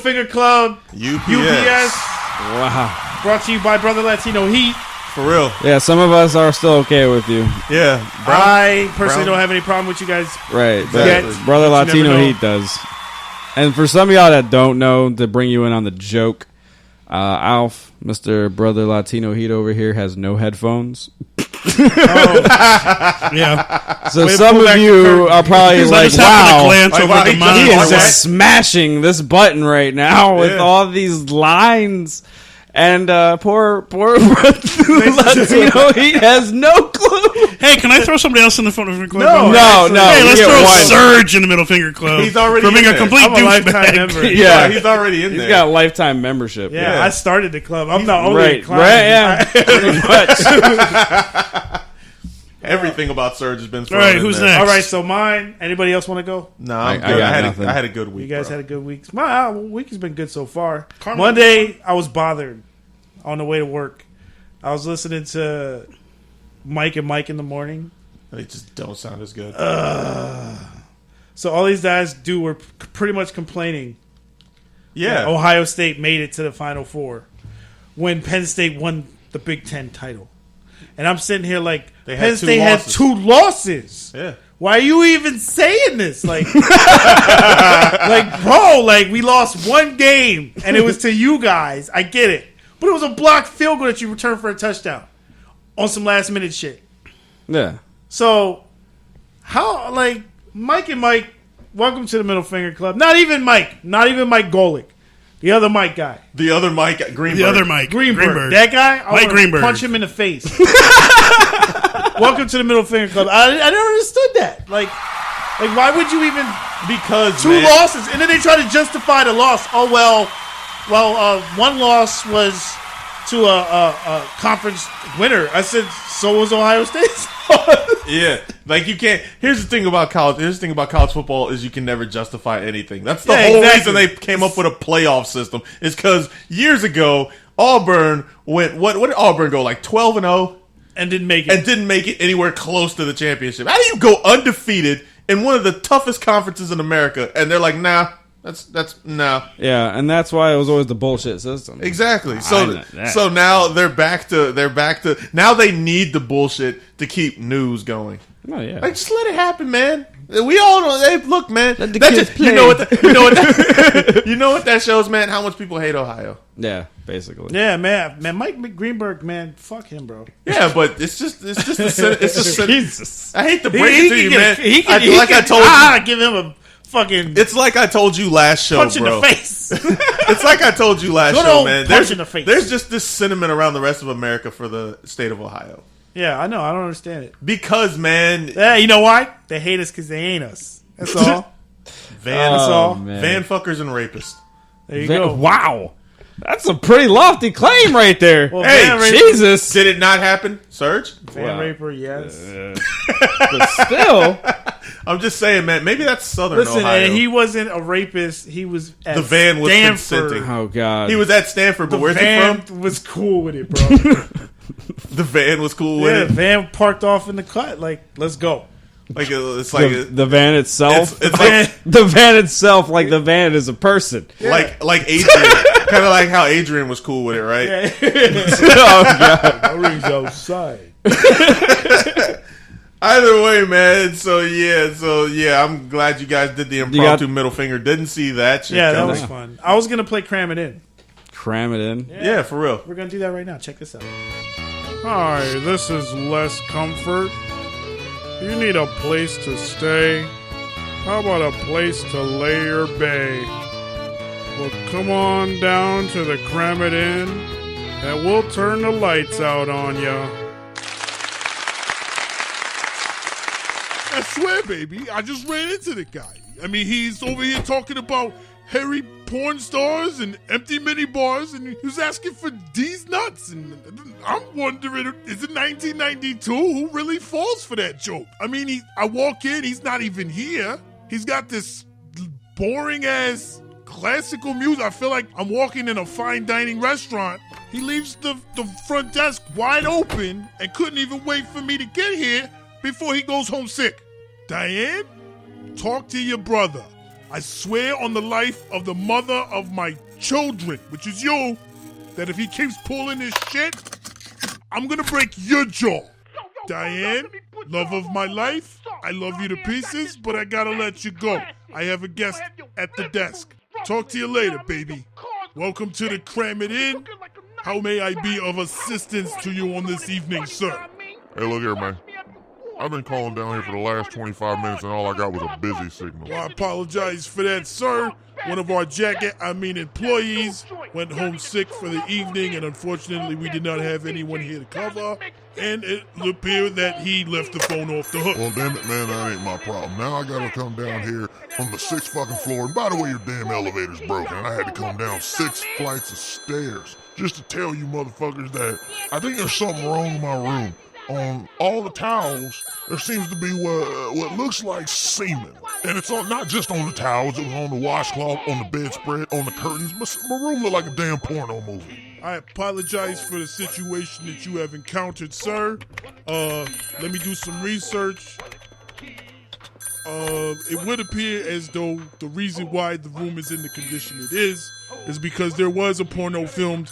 Finger Club. UPS. Wow. Brought to you by Brother Latino Heat. For real. Yeah, some of us are still okay with you. Yeah. I personally don't have any problem with you guys. Right. Exactly. But Brother Latino Heat does. And for some of y'all that don't know, to bring you in on the joke, Alf, Mr. Brother Latino Heat over here, has no headphones. Yeah. So some of you are probably like, wow, he is smashing this button right now with all these lines. And poor Latino Heat has no clue. Hey, can I throw somebody else in the middle finger club? No. Hey, let's throw Surge in the middle finger club. He's already for being in a complete douchebag. member. Yeah, he's already in there. He's got a lifetime membership. Yeah, I started the club. I'm not only a client. Right, yeah. Pretty much. Everything about Surge has been thrown. All right, who's there. next? All right, so mine. Anybody else want to go? No, I'm good. I had a good week. You guys had a good week. My week has been good so far. Monday, I was bothered on the way to work. I was listening to Mike and Mike in the morning. They just don't sound as good. So all these guys were pretty much complaining. Yeah. Ohio State made it to the Final Four when Penn State won the Big Ten title. And I'm sitting here like, Penn State had 2 losses. Yeah. Why are you even saying this? Like, bro, we lost 1 game, and it was to you guys. I get it. But it was a blocked field goal that you returned for a touchdown on some last-minute shit. Yeah. So, how, Mike and Mike, welcome to the Middle Finger Club. Not even Mike Golick. The other Mike guy. The other Mike Greenberg. The other Mike Greenberg. That guy, I Mike want Greenberg. to punch him in the face. Welcome to the Middle Finger Club. I never understood that. Like, why would you even... Because, 2 losses, and then they try to justify the loss. Oh, well, 1 loss was to a conference winner. I said, so was Ohio State's. Yeah, you can't. Here's the thing about college. Here's the thing about college football is you can never justify anything. That's the whole reason they came up with a playoff system. Is because years ago Auburn went. What did Auburn go 12-0 and didn't make it? And didn't make it anywhere close to the championship. How do you go undefeated in one of the toughest conferences in America? And they're like, nah. That's no. Yeah, and that's why it was always the bullshit system. Exactly. So now they're back to now they need the bullshit to keep news going. Oh yeah. Just let it happen, man. We all know. Hey, look, man. Let the kids play. You know what that shows, man. How much people hate Ohio. Yeah, basically. Yeah, man. Mike Greenberg, man. Fuck him, bro. Yeah, but it's just Jesus. I hate to break it to you, man. I told you, give him a fucking. It's like I told you last show, punch bro. in the face. It's like I told you last show, man. Punch in the face. There's just this sentiment around the rest of America for the state of Ohio. Yeah, I know. I don't understand it. Because, man. Yeah, you know why? They hate us because they ain't us. That's all. That's all. Man. Van fuckers and rapists. There you go. Wow. That's a pretty lofty claim right there. Well, hey, Jesus. Did it not happen, Serge? Van raper, yes. But still. I'm just saying, man. Maybe that's Southern Listen, Ohio. and he wasn't a rapist. He was at the van was Stanford. consenting. Oh, God. He was at Stanford, but where's he from? The van was cool with it, bro. The van was cool with it? The van parked off in the cut. Let's go. It's like the van itself. It's like the van itself, like the van is a person. Yeah. Like Adrian, kind of like how Adrian was cool with it, right? Yeah. Oh God, my ring's outside. Either way, man. So yeah, I'm glad you guys did the impromptu middle finger. Didn't see that shit. Yeah, that was fun. I was gonna play Cram It In. Cram it in. Yeah, for real. We're gonna do that right now. Check this out. Hi, this is Les Comfort. You need a place to stay? How about a place to lay your bay? Well, come on down to the Cram It In, and we'll turn the lights out on ya. I swear, baby, I just ran into the guy. I mean, he's over here talking about hairy porn stars and empty mini bars, and he was asking for these nuts. And I'm wondering, is it 1992? Who really falls for that joke? I mean, I walk in, he's not even here. He's got this boring-ass classical music. I feel like I'm walking in a fine dining restaurant. He leaves the front desk wide open and couldn't even wait for me to get here before he goes home sick. Diane, talk to your brother. I swear on the life of the mother of my children, which is you, that if he keeps pulling this shit, I'm gonna break your jaw. Diane, love of my life, I love you to pieces, but I gotta let you go. I have a guest at the desk. Talk to you later, baby. Welcome to the Cram It In. How may I be of assistance to you on this evening, sir? Hey, look here, man. I've been calling down here for the last 25 minutes and all I got was a busy signal. Well, I apologize for that, sir. One of our employees went home sick for the evening, and unfortunately we did not have anyone here to cover, and it appeared that he left the phone off the hook. Well, damn it, man, that ain't my problem. Now I gotta come down here from the 6th fucking floor, and by the way, your damn elevator's broken, and I had to come down 6 flights of stairs just to tell you motherfuckers that I think there's something wrong in my room. On all the towels, there seems to be what looks like semen. And it's not just on the towels, it was on the washcloth, on the bedspread, on the curtains. My room looked like a damn porno movie. I apologize for the situation that you have encountered, sir. Let me do some research. It would appear as though the reason why the room is in the condition it is because there was a porno filmed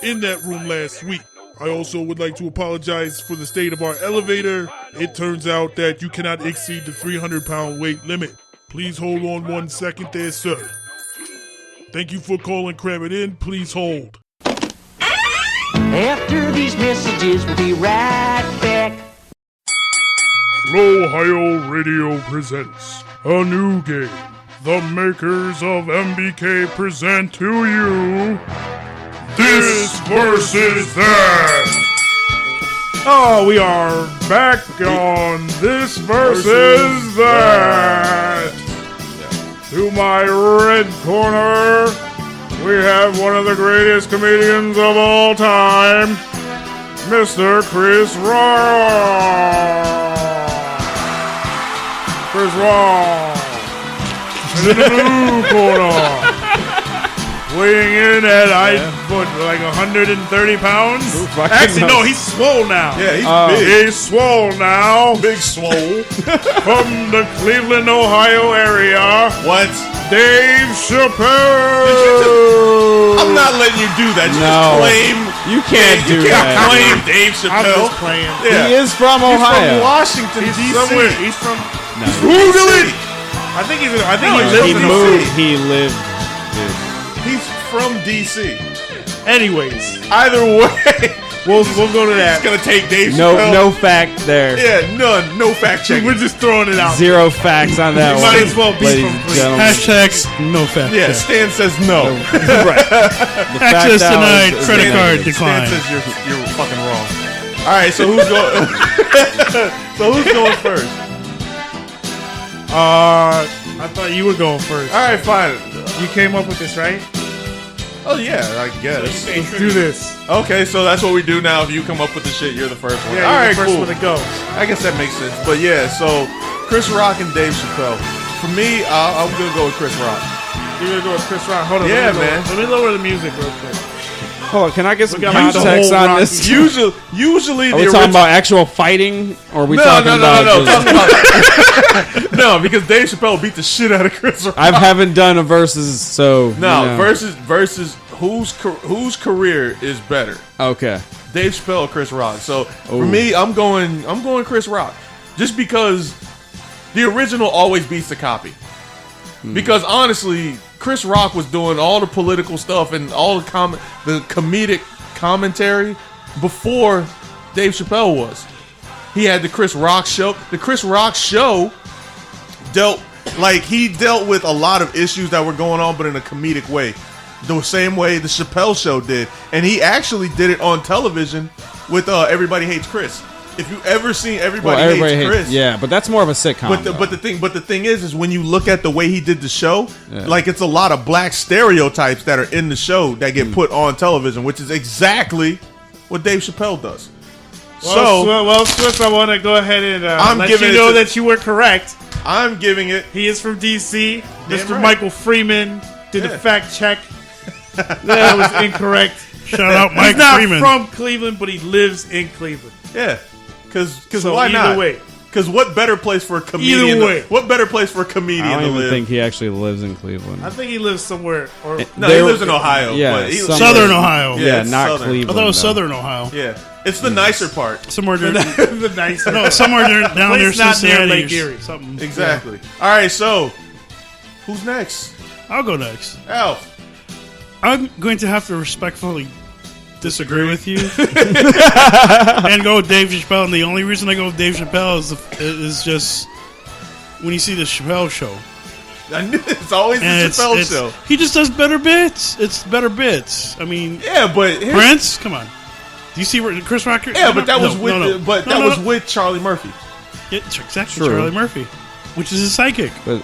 in that room last week. I also would like to apologize for the state of our elevator. It turns out that you cannot exceed the 300-pound weight limit. Please hold on 1 second there, sir. Thank you for calling Cram It In. Please hold. After these messages, we'll be right back. Flow Ohio Radio presents a new game. The makers of MBK present to you This versus That. Oh, we are back on This versus That. To my red corner, we have one of the greatest comedians of all time, Mr. Chris Rock. Chris Rock. And in the blue corner, weighing in at, like 130 pounds? Actually, no, he's swole now. Yeah, he's big. He's swole now. Big swole. From the Cleveland, Ohio area. What? Dave Chappelle. I'm not letting you do that. You No. just claim. You can't do You can't that. claim Dave I'm Chappelle. just playing. Yeah. He is from He's Ohio. from Washington, He's D.C. somewhere. He's from. Google it. I think he No, lives He in moved. He lived. He's from D.C. Anyways, Either way, we'll go to it's that. gonna take Dave No, Chappelle. no fact there. Yeah, none. No fact checking. We're just throwing it out. Zero facts on that You one. might as well be ladies from and Cleveland. gentlemen. Hashtags, no fact. Yeah, check. Stan says no. Right. The fact Access out denied, is credit card negative. Stan declined. says you're fucking wrong. All right, so who's going? So who's going first? I thought you were going first. All right, fine. You came up with this, right? Oh yeah, I guess. Let's do this. Okay, so that's what we do now. If you come up with the shit, you're the first one. Yeah, All you're right, the first cool. one to go. I guess that makes sense. But yeah, so Chris Rock and Dave Chappelle. For me, I'm gonna go with Chris Rock. You're gonna go with Chris Rock. Hold on. Yeah, let me lower the music real quick. Hold on, can I get some got like the context whole on Rocky this? Usually Are the we original. talking about actual fighting, or are we No, talking no, about? no, no, just- no. No, because Dave Chappelle beat the shit out of Chris Rock. I haven't done a versus, so No, you know. versus whose career is better, Okay. Dave Chappelle or Chris Rock? So for Ooh. me, I'm going Chris Rock, just because the original always beats the copy. Because honestly, Chris Rock was doing all the political stuff and all the comedic commentary before Dave Chappelle was. He had the Chris Rock show. The Chris Rock show dealt with a lot of issues that were going on, but in a comedic way. The same way the Chappelle show did. And he actually did it on television with Everybody Hates Chris. If you ever seen Everybody Hates Chris, yeah, but that's more of a sitcom. but the thing is when you look at the way he did the show, like it's a lot of black stereotypes that are in the show that get put on television, which is exactly what Dave Chappelle does. Well, Swiss, I want to go ahead and let giving you it know to- that you were correct. I'm giving it. He is from D.C. Mr. right. Michael Freeman did Yeah. the fact check. That was incorrect. Shout out Mike He's not Freeman. from Cleveland, but he lives in Cleveland. Yeah, because So why either not? way, Because what better place for a comedian? Either way. What better place for a comedian I to don't even live? think he actually lives in Cleveland. I think he lives somewhere. Or No, he lives in Ohio. Yeah, but he- Southern Ohio. Yeah, it's not southern. Cleveland. I thought it was though. Southern Ohio. Yeah, it's the nicer part. Somewhere there. the nice. No, somewhere there, down near Place not near Cincinnati. Lake or Erie. Something. Exactly. All right, so who's next? I'll go next. Alf. I'm going to have to respectfully disagree with you and go with Dave Chappelle. And the only reason I go with Dave Chappelle is just when you see the Chappelle show. I knew it's always the And Chappelle show. He just does better bits. It's better bits. I mean, Yeah, but here's- Prince, come on. Do you see where Chris Rock? yeah, but that was with no. but No, that no, was no. with Charlie Murphy. Yeah, it's exactly True. Charlie Murphy, which is his psychic. But,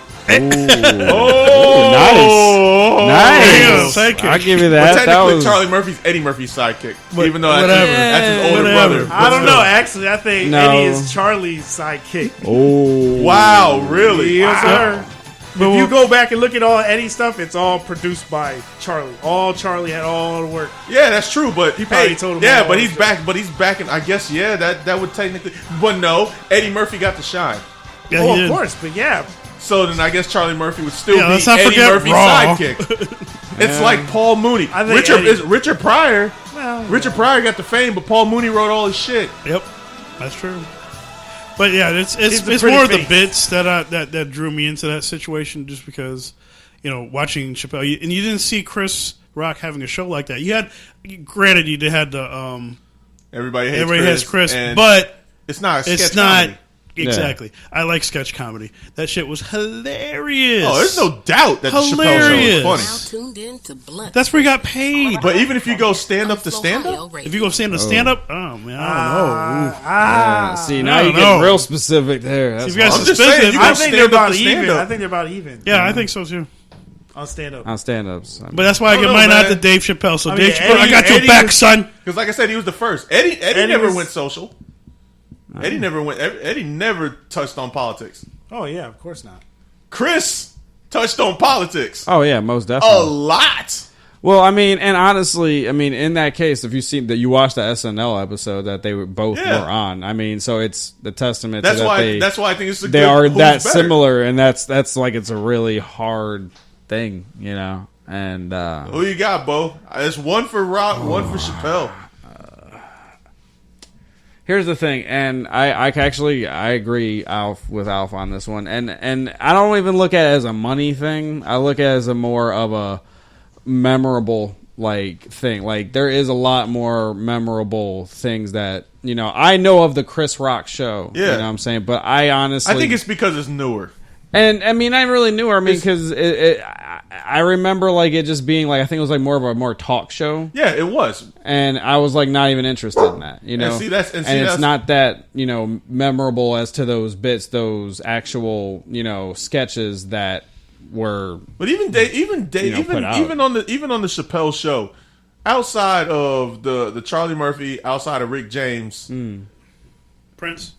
Oh, nice. Psychic. I'll give you But that. That technically, was Charlie Murphy's Eddie Murphy's sidekick, But even though that's, whatever. that's his older Whatever. brother. I don't But know. still. Actually, I think No. Eddie is Charlie's sidekick. Oh Wow, really? Yes, sir. But If you go back and look at all Eddie stuff, it's all produced by Charlie. All Charlie had all the work. Yeah, that's true. But he probably told him yeah, all but the he's shit. back. But he's back, and I guess that would technically. But no, Eddie Murphy got the shine. Yeah, Oh, he of did. course, but yeah. So then I guess Charlie Murphy would still Yeah, be let's not Eddie forget Murphy's Raw. sidekick. It's like Paul Mooney. I think Eddie- Richard Pryor. Well, Richard Pryor got the fame, but Paul Mooney wrote all his shit. Yep, that's true. But yeah, He's it's the it's pretty more of the face. bits that drew me into that situation, just because watching Chappelle, and you didn't see Chris Rock having a show like that. You had, granted, you had the Everybody hates everybody has Chris, and but it's not a sketch it's not. comedy. Exactly. I like sketch comedy. That shit was hilarious. Oh, there's no doubt that the Chappelle Hilarious. show is funny. Tuned in to Blunt. That's where he got paid. But even if you go stand up to stand up, If you go stand up, oh man, I don't know. see, now I you don't get know. real specific there. That's See, if you guys I'm just suspended, saying, you I go think stand they're up about to even. stand I up. think they're about even Yeah, I think so too. on stand up. on stand-ups. But that's why I I don't give know, mine out man. to Dave Chappelle. So I mean, Dave Chappelle, I Eddie- got your Eddie back, was- son. Because like I said, he was the first. Eddie never was- went social. Eddie never went. Eddie never touched on politics. Oh yeah, of course not. Chris touched on politics Oh yeah, most a definitely. lot. Well, I mean, and honestly, I mean, in that case, if you see that you watched the SNL episode that they were both Yeah. were on, I mean, so it's the testament That's to that why. That's why I think it's a they good, are who's that better. similar, and that's like it's a really hard thing, And Who you got, Bo? It's one for Rock, one for Chappelle. here's the thing, and I agree with Alf on this one, and I don't even look at it as a money thing. I look at it as a more of a memorable thing. Like there is a lot more memorable things that I know of the Chris Rock show. Yeah. You know what I'm saying? But I honestly, I think it's because it's newer. and I mean I really knew her. I mean because I remember it just being I think it was more of a more talk show. Yeah, it was. And I was not even interested in that, see, that's- and see, it's that's- not that memorable as to those bits, those actual sketches that were. But even put out. even on the Chappelle show, outside of the Charlie Murphy, outside of Rick James, Prince.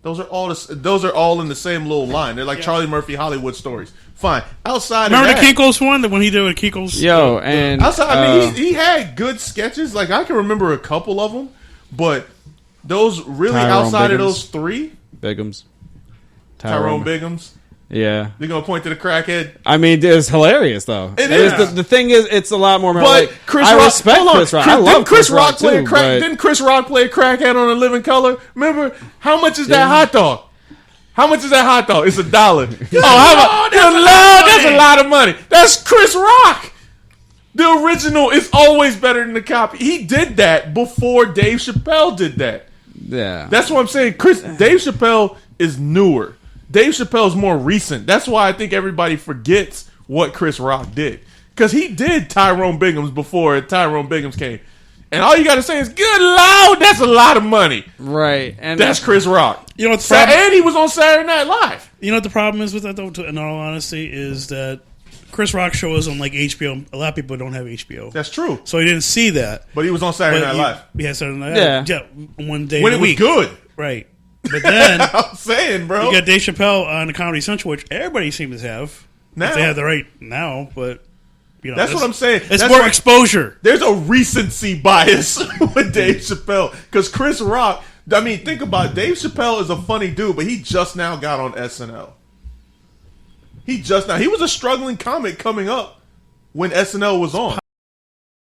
those are all in the same little line. They're like Charlie Murphy Hollywood stories. Fine. Outside Remember of that, the Kinko's one? When he did with Kinko's? Yo, and outside, I mean, he had good sketches. Like I can remember a couple of them, but those really Tyrone outside of Biggums. those three, Biggums, Tyrone Biggums. Yeah, You're gonna point to the crackhead. I mean, it's hilarious though. It is. The thing is, it's a lot more. But Chris I Rock, respect hold on. Chris Rock. I love Didn't Chris Rock play too, a crack? but- Didn't Chris Rock play a crackhead on A Living Color? Remember how much is that hot dog? How much is that hot dog? It's $1. How about that's a lot of money. That's Chris Rock. The original is always better than the copy. He did that before Dave Chappelle did that. Yeah, That's what I'm saying. Dave Chappelle is newer. Dave Chappelle's more recent. That's why I think everybody forgets what Chris Rock did. Because he did Tyrone Biggums before Tyrone Biggums came. And all you got to say is, good Lord, that's a lot of money. right. And That's Chris Rock. You know what the problem? And he was on Saturday Night Live. You know what the problem is with that, though? In all honesty, is that Chris Rock show is on HBO. A lot of people don't have HBO, That's true. so he didn't see that. But he was on Saturday Night Live. Yeah, Saturday Night Yeah. Live. Yeah, one day When a it was week. good. Right. But then I'm saying, bro. you got Dave Chappelle on the Comedy Central, which everybody seems to have. Now. If they have the right now, but That's what I'm saying. It's That's more what- exposure. There's a recency bias with Dave Chappelle. Because Chris Rock, I mean, think about it. Dave Chappelle is a funny dude, but he just now got on SNL. He was a struggling comic coming up when SNL was on.